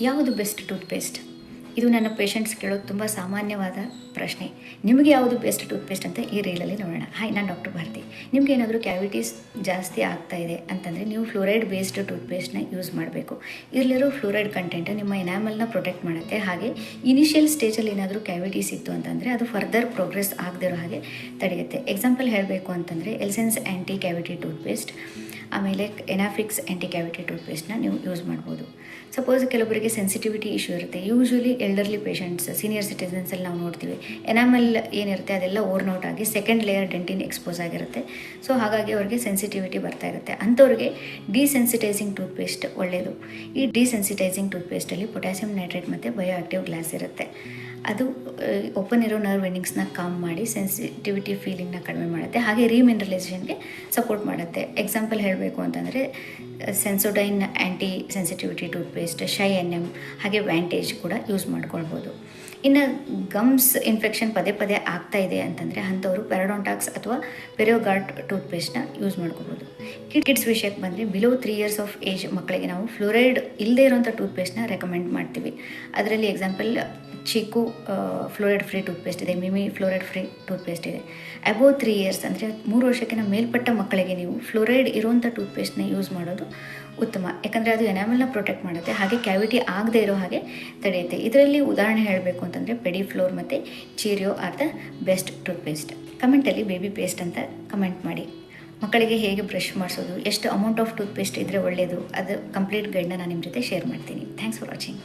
ಯಾವುದು best toothpaste? ಇದು ನನ್ನ ಪೇಷಂಟ್ಸ್ ಕೇಳೋದು ತುಂಬ ಸಾಮಾನ್ಯವಾದ ಪ್ರಶ್ನೆ. ನಿಮಗೆ ಯಾವುದು ಬೆಸ್ಟ್ ಟೂತ್ಪೇಸ್ಟ್ ಅಂತ ಈ ರೀಲಲ್ಲಿ ನೋಡೋಣ. ಹಾಯ್, ನಾನು ಡಾಕ್ಟರ್ ಭಾರತಿ. ನಿಮ್ಗೆ ಏನಾದರೂ ಕ್ಯಾವಿಟೀಸ್ ಜಾಸ್ತಿ ಆಗ್ತಾ ಇದೆ ಅಂತಂದರೆ ನೀವು ಫ್ಲೋರೈಡ್ ಬೇಸ್ಡ್ ಟೂತ್ಪೇಸ್ಟ್ನ ಯೂಸ್ ಮಾಡಬೇಕು. ಇದರಲ್ಲಿರೋ ಫ್ಲೋರೈಡ್ ಕಂಟೆಂಟ್ ನಿಮ್ಮ ಎನಾಮಲ್ನ ಪ್ರೊಟೆಕ್ಟ್ ಮಾಡುತ್ತೆ. ಹಾಗೆ ಇನಿಷಿಯಲ್ ಸ್ಟೇಜಲ್ಲಿ ಏನಾದರೂ ಕ್ಯಾವಿಟೀಸ್ ಇತ್ತು ಅಂತಂದರೆ ಅದು ಫರ್ದರ್ ಪ್ರೋಗ್ರೆಸ್ ಆಗದಿರೋ ಹಾಗೆ ತಡೆಯುತ್ತೆ. ಎಕ್ಸಾಂಪಲ್ ಹೇಳಬೇಕು ಅಂತಂದರೆ ಎಲ್ಸೆನ್ಸ್ ಆ್ಯಂಟಿ ಕ್ಯಾವಿಟಿ ಟೂತ್ಪೇಸ್ಟ್, ಆಮೇಲೆ ಎನಾಫಿಕ್ಸ್ ಆ್ಯಂಟಿ ಕ್ಯಾವಿಟಿ ಟೂತ್ಪೇಸ್ಟ್ನ ನೀವು ಯೂಸ್ ಮಾಡ್ಬೋದು. ಸಪೋಸ್ ಕೆಲವೊಬ್ಬರಿಗೆ ಸೆನ್ಸಿಟಿವಿಟಿ ಇಶ್ಯೂ ಇರುತ್ತೆ. ಯೂಶ್ವಲಿ ಎಲ್ಡರ್ಲಿ ಪೇಷಂಟ್ಸ್, ಸೀನಿಯರ್ ಸಿಟಿಸನ್ಸಲ್ಲಿ ನಾವು ನೋಡ್ತೀವಿ ಎನಾಮಲ್ ಏನಿರುತ್ತೆ ಅದೆಲ್ಲ ಓರ್ನ್ ಔಟ್ ಆಗಿ ಸೆಕೆಂಡ್ ಲೇಯರ್ ಡೆಂಟಿನ್ ಎಕ್ಸ್ಪೋಸ್ ಆಗಿರುತ್ತೆ. ಸೊ ಹಾಗಾಗಿ ಅವ್ರಿಗೆ ಸೆನ್ಸಿಟಿವಿಟಿ ಬರ್ತಾ ಇರುತ್ತೆ. ಅಂಥವ್ರಿಗೆ ಡಿಸೆನ್ಸಿಟೈಸಿಂಗ್ ಟೂತ್ಪೇಸ್ಟ್ ಒಳ್ಳೆಯದು. ಈ ಡಿಸೆನ್ಸಿಟೈಸಿಂಗ್ ಟೂತ್ಪೇಸ್ಟಲ್ಲಿ ಪೊಟ್ಯಾಸಿಯಂ ನೈಟ್ರೇಟ್ ಮತ್ತು ಬಯೋ ಆಕ್ಟಿವ್ ಗ್ಲಾಸ್ ಇರುತ್ತೆ. ಅದು ಓಪನ್ ಇರೋ ನರ್ವ್ ಎಂಡಿಂಗ್ಸ್ನ ಕಾಮ್ ಮಾಡಿ ಸೆನ್ಸಿಟಿವಿಟಿ ಫೀಲಿಂಗ್ನ ಕಡಿಮೆ ಮಾಡುತ್ತೆ. ಹಾಗೆ ರೀಮಿನರಲೈಸೇಷನ್ಗೆ ಸಪೋರ್ಟ್ ಮಾಡುತ್ತೆ. ಎಕ್ಸಾಂಪಲ್ ಹೇಳಬೇಕು ಅಂತಂದರೆ ಸೆನ್ಸೋಡೈನ್ ಆ್ಯಂಟಿ ಸೆನ್ಸಿಟಿವಿಟಿ ಟೂತ್ಪೇಸ್ಟ್, ಶೈ NM ಹಾಗೆ ವ್ಯಾಂಟೇಜ್ ಕೂಡ ಯೂಸ್ ಮಾಡ್ಕೊಳ್ಬೋದು. ಇನ್ನು ಗಮ್ಸ್ ಇನ್ಫೆಕ್ಷನ್ ಪದೇ ಪದೇ ಆಗ್ತಾ ಇದೆ ಅಂತಂದರೆ ಅಂಥವರು ಪ್ಯಾರಾಡಾಂಟಾಕ್ಸ್ ಅಥವಾ ಪೆರಿಯೋಗಾರ್ಡ್ ಟೂತ್ಪೇಸ್ಟ್ನ ಯೂಸ್ ಮಾಡ್ಕೋಬೋದು. ಕಿಡ್ಸ್ ವಿಷಯಕ್ಕೆ ಬಂದರೆ ಬಿಲೋ 3 years ಆಫ್ ಏಜ್ ಮಕ್ಕಳಿಗೆ ನಾವು ಫ್ಲೋರೈಡ್ ಇಲ್ಲದೇ ಇರೋಂಥ ಟೂತ್ಪೇಸ್ಟ್ನ ರೆಕಮೆಂಡ್ ಮಾಡ್ತೀವಿ. ಅದರಲ್ಲಿ example chikoo fluoride free toothpaste ಇದೆ, ಮಿಮಿ ಫ್ಲೋರೈಡ್ ಫ್ರೀ ಟೂತ್ಪೇಸ್ಟ್ ಇದೆ. ಅಬೋವ್ 3 years ಅಂದರೆ 3 ವರ್ಷಕ್ಕಿಂತ ಮೇಲ್ಪಟ್ಟ ಮಕ್ಕಳಿಗೆ ನೀವು ಫ್ಲೋರೈಡ್ ಇರೋಂಥ ಟೂತ್ಪೇಸ್ಟ್ನ ಯೂಸ್ ಮಾಡೋದು ಉತ್ತಮ. ಯಾಕಂದರೆ ಅದು ಎನಾಮಲ್ನ ಪ್ರೊಟೆಕ್ಟ್ ಮಾಡುತ್ತೆ, ಹಾಗೆ ಕ್ಯಾವಿಟಿ ಆಗದೆ ಇರೋ ಹಾಗೆ ತಡೆಯುತ್ತೆ. ಇದರಲ್ಲಿ ಉದಾಹರಣೆ ಹೇಳಬೇಕು ಅಂತಂದರೆ ಪೆಡಿಫ್ಲೋರ್ ಮತ್ತು Cheerio are the best toothpaste. ಕಮೆಂಟಲ್ಲಿ ಬೇಬಿ ಪೇಸ್ಟ್ ಅಂತ ಕಮೆಂಟ್ ಮಾಡಿ. ಮಕ್ಕಳಿಗೆ ಹೇಗೆ ಬ್ರಷ್ ಮಾಡಿಸೋದು, ಎಷ್ಟು ಅಮೌಂಟ್ ಆಫ್ ಟೂತ್ಪೇಸ್ಟ್ ಇದ್ದರೆ ಒಳ್ಳೆಯದು, ಅದು ಕಂಪ್ಲೀಟ್ ಗೈಡ್ನ ನಾನು ನಿಮ್ಮ ಜೊತೆ ಶೇರ್ ಮಾಡ್ತೀನಿ. Thanks for watching.